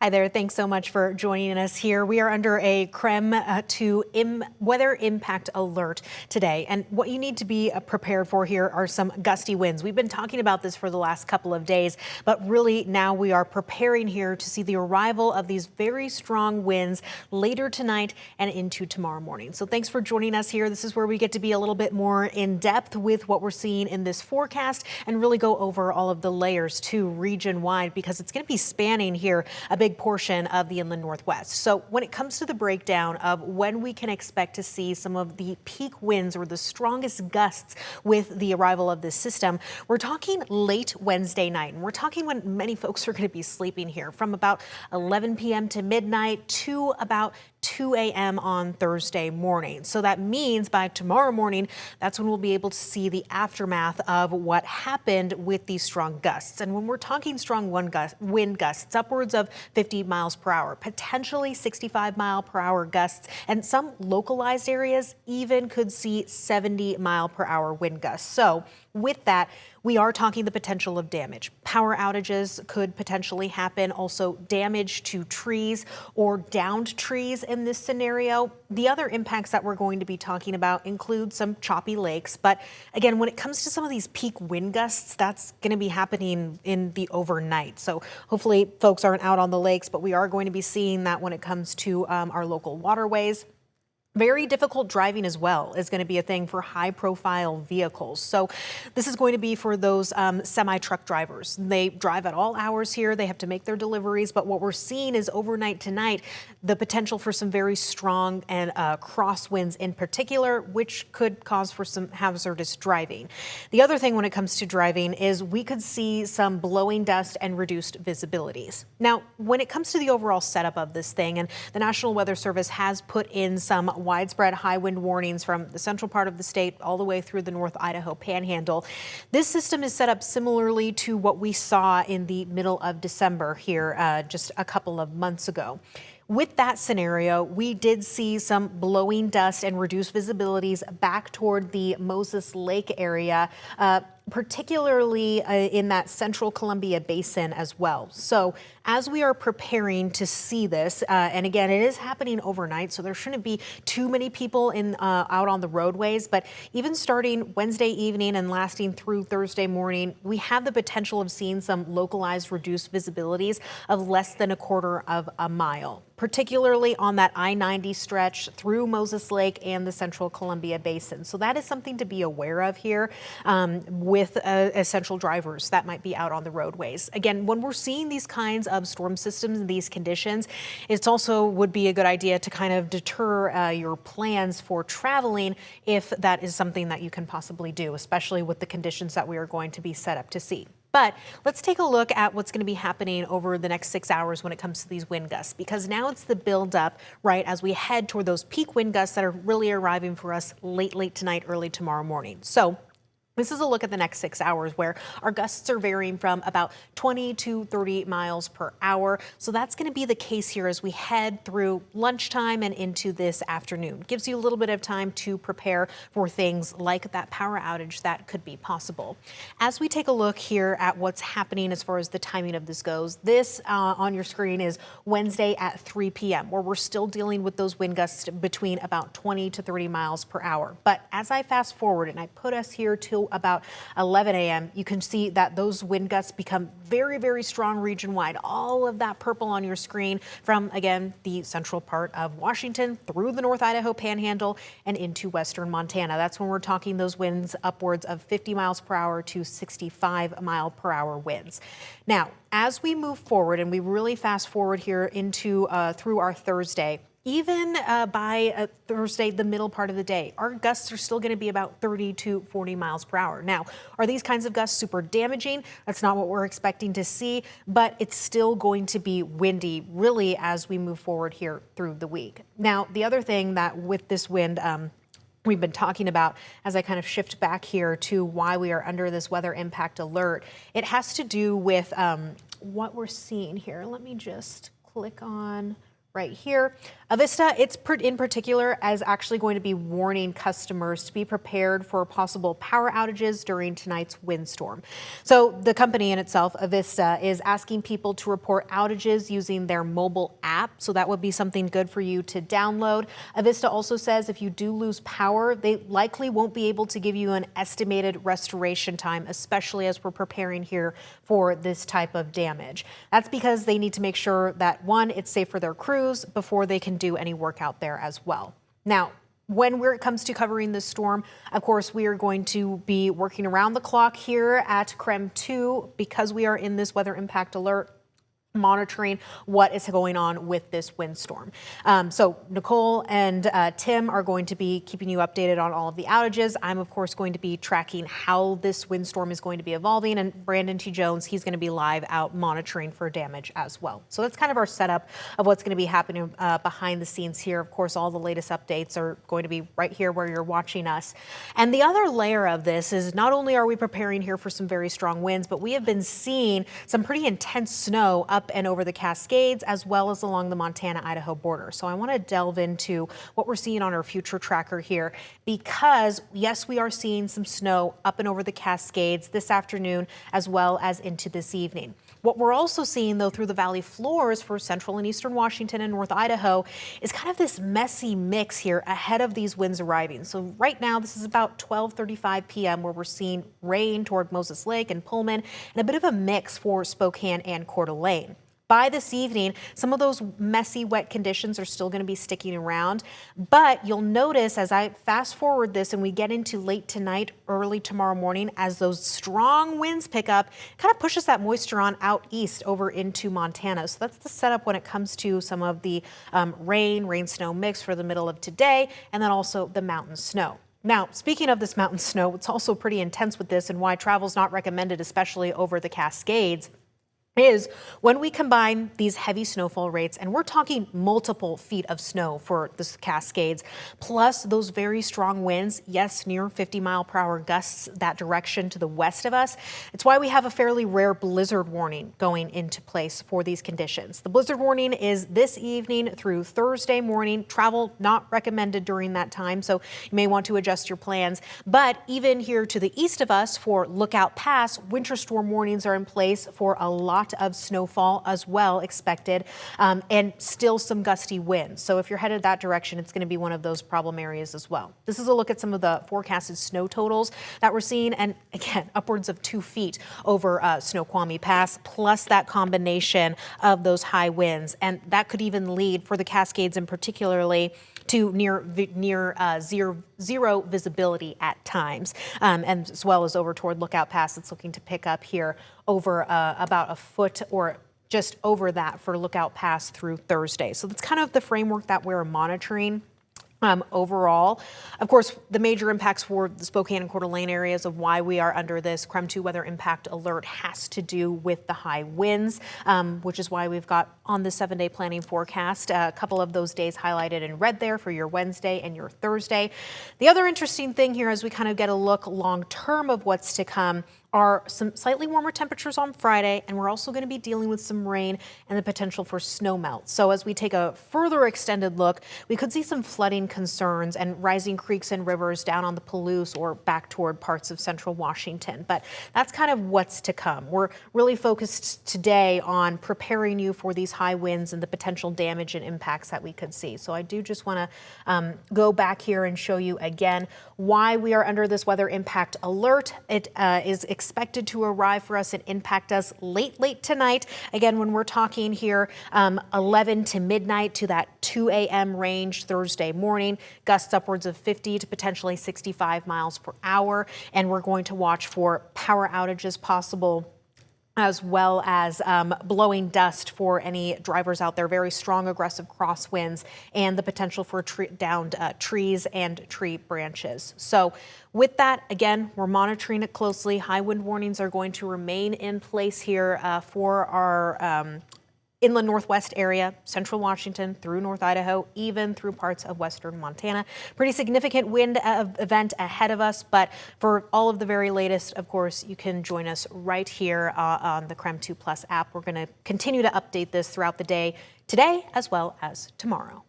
Hi there. Thanks so much for joining us here. We are under a KREM weather impact alert today. And what you need to be prepared for here are some gusty winds. We've been talking about this for the last couple of days, but really now we are preparing here to see the arrival of these very strong winds later tonight and into tomorrow morning. So thanks for joining us here. This is where we get to be a little bit more in depth with what we're seeing in this forecast and really go over all of the layers too region wide, because it's going to be spanning here a big portion of the inland northwest. So when it comes to the breakdown of when we can expect to see some of the peak winds or the strongest gusts with the arrival of this system, we're talking late Wednesday night. And we're talking when many folks are going to be sleeping here, from about 11 p.m. to midnight to about 2 a.m. on Thursday morning. So that means by tomorrow morning, that's when we'll be able to see the aftermath of what happened with these strong gusts. And when we're talking strong wind gusts, upwards of 50 miles per hour, potentially 65-mile-per-hour gusts, and some localized areas even could see 70-mile-per-hour wind gusts. So with that, we are talking the potential of damage. Power outages could potentially happen, also damage to trees or downed trees in this scenario. The other impacts that we're going to be talking about include some choppy lakes. But again, when it comes to some of these peak wind gusts, that's going to be happening in the overnight. So hopefully folks aren't out on the lakes, but we are going to be seeing that when it comes to our local waterways. Very difficult driving as well is going to be a thing for high-profile vehicles. So this is going to be for those semi-truck drivers. They drive at all hours here. They have to make their deliveries. But what we're seeing is overnight tonight, the potential for some very strong and crosswinds in particular, which could cause for some hazardous driving. The other thing when it comes to driving is we could see some blowing dust and reduced visibilities. Now, when it comes to the overall setup of this thing, and the National Weather Service has put in some widespread high wind warnings from the central part of the state all the way through the North Idaho Panhandle. This system is set up similarly to what we saw in the middle of December here just a couple of months ago. With that scenario, we did see some blowing dust and reduced visibilities back toward the Moses Lake area, particularly in that central Columbia Basin as well. So as we are preparing to see this, and again, it is happening overnight, so there shouldn't be too many people out on the roadways, but even starting Wednesday evening and lasting through Thursday morning, we have the potential of seeing some localized reduced visibilities of less than a quarter of a mile, particularly on that I-90 stretch through Moses Lake and the central Columbia Basin. So that is something to be aware of here with essential drivers that might be out on the roadways. Again, when we're seeing these kinds of storm systems and these conditions, it's also would be a good idea to kind of deter your plans for traveling if that is something that you can possibly do, especially with the conditions that we are going to be set up to see. But let's take a look at what's going to be happening over the next 6 hours when it comes to these wind gusts, because now it's the build up, right, as we head toward those peak wind gusts that are really arriving for us late tonight, early tomorrow morning. So this is a look at the next 6 hours where our gusts are varying from about 20 to 30 miles per hour. So that's going to be the case here as we head through lunchtime and into this afternoon. Gives you a little bit of time to prepare for things like that power outage that could be possible. As we take a look here at what's happening as far as the timing of this goes, this on your screen is Wednesday at 3 p.m. where we're still dealing with those wind gusts between about 20 to 30 miles per hour. But as I fast forward and I put us here till about 11 a.m., you can see that those wind gusts become very, very strong region-wide. All of that purple on your screen from, again, the central part of Washington through the North Idaho Panhandle and into western Montana. That's when we're talking those winds upwards of 50 miles per hour to 65-mile-per-hour winds. Now, as we move forward and we really fast forward here into through our Thursday, even by Thursday, the middle part of the day, our gusts are still going to be about 30 to 40 miles per hour. Now, are these kinds of gusts super damaging? That's not what we're expecting to see, but it's still going to be windy really as we move forward here through the week. Now, the other thing that with this wind, we've been talking about as I kind of shift back here to why we are under this weather impact alert, it has to do with what we're seeing here. Let me just click on right here. Avista, in particular, is actually going to be warning customers to be prepared for possible power outages during tonight's windstorm. So the company in itself, Avista, is asking people to report outages using their mobile app. So that would be something good for you to download. Avista also says if you do lose power, they likely won't be able to give you an estimated restoration time, especially as we're preparing here for this type of damage. That's because they need to make sure that, one, it's safe for their crews before they can do any work out there as well. Now, when it comes to covering this storm, of course, we are going to be working around the clock here at KREM 2 because we are in this weather impact alert, monitoring what is going on with this windstorm. So Nicole and Tim are going to be keeping you updated on all of the outages. I'm, of course, going to be tracking how this windstorm is going to be evolving. And Brandon T. Jones, he's going to be live out monitoring for damage as well. So that's kind of our setup of what's going to be happening behind the scenes here. Of course, all the latest updates are going to be right here where you're watching us. And the other layer of this is not only are we preparing here for some very strong winds, but we have been seeing some pretty intense snow up and over the Cascades, as well as along the Montana-Idaho border. So I want to delve into what we're seeing on our future tracker here, because yes, we are seeing some snow up and over the Cascades this afternoon, as well as into this evening. What we're also seeing, though, through the valley floors for central and eastern Washington and North Idaho is kind of this messy mix here ahead of these winds arriving. So right now, this is about 12:35 p.m. where we're seeing rain toward Moses Lake and Pullman, and a bit of a mix for Spokane and Coeur d'Alene. By this evening, some of those messy, wet conditions are still going to be sticking around. But you'll notice as I fast forward this and we get into late tonight, early tomorrow morning, as those strong winds pick up, kind of pushes that moisture on out east over into Montana. So that's the setup when it comes to some of the rain-snow mix for the middle of today, and then also the mountain snow. Now, speaking of this mountain snow, it's also pretty intense with this and why travel's not recommended, especially over the Cascades, is when we combine these heavy snowfall rates, and we're talking multiple feet of snow for the Cascades, plus those very strong winds, yes, near 50-mile-per-hour gusts that direction to the west of us. It's why we have a fairly rare blizzard warning going into place for these conditions. The blizzard warning is this evening through Thursday morning. Travel not recommended during that time, so you may want to adjust your plans. But even here to the east of us for Lookout Pass, winter storm warnings are in place for a lot of snowfall as well expected, and still some gusty winds. So if you're headed that direction, it's going to be one of those problem areas as well. This is a look at some of the forecasted snow totals that we're seeing, and again, upwards of 2 feet over Snoqualmie Pass, plus that combination of those high winds. And that could even lead for the Cascades in particularly to near zero visibility at times, and as well as over toward Lookout Pass. It's looking to pick up here over about a foot or just over that for Lookout Pass through Thursday. So that's kind of the framework that we're monitoring. Overall, of course, the major impacts for the Spokane and Coeur d'Alene areas of why we are under this KREM 2 weather impact alert has to do with the high winds, which is why we've got on the 7-day planning forecast a couple of those days highlighted in red there for your Wednesday and your Thursday. The other interesting thing here as we kind of get a look long term of what's to come are some slightly warmer temperatures on Friday, and we're also going to be dealing with some rain and the potential for snow melt. So as we take a further extended look, we could see some flooding concerns and rising creeks and rivers down on the Palouse or back toward parts of central Washington. But that's kind of what's to come. We're really focused today on preparing you for these high winds and the potential damage and impacts that we could see. So I do just want to go back here and show you again why we are under this weather impact alert. It is expected to arrive for us and impact us late tonight. Again, when we're talking here, 11 to midnight to that 2 a.m. range Thursday morning, gusts upwards of 50 to potentially 65 miles per hour. And we're going to watch for power outages possible, as well as blowing dust for any drivers out there, very strong aggressive crosswinds, and the potential for downed trees and tree branches. So with that, again, we're monitoring it closely. High wind warnings are going to remain in place here for our inland northwest area, central Washington through North Idaho, even through parts of western Montana. Pretty significant wind event ahead of us, but for all of the very latest, of course, you can join us right here on the KREM 2 Plus app. We're going to continue to update this throughout the day, today as well as tomorrow.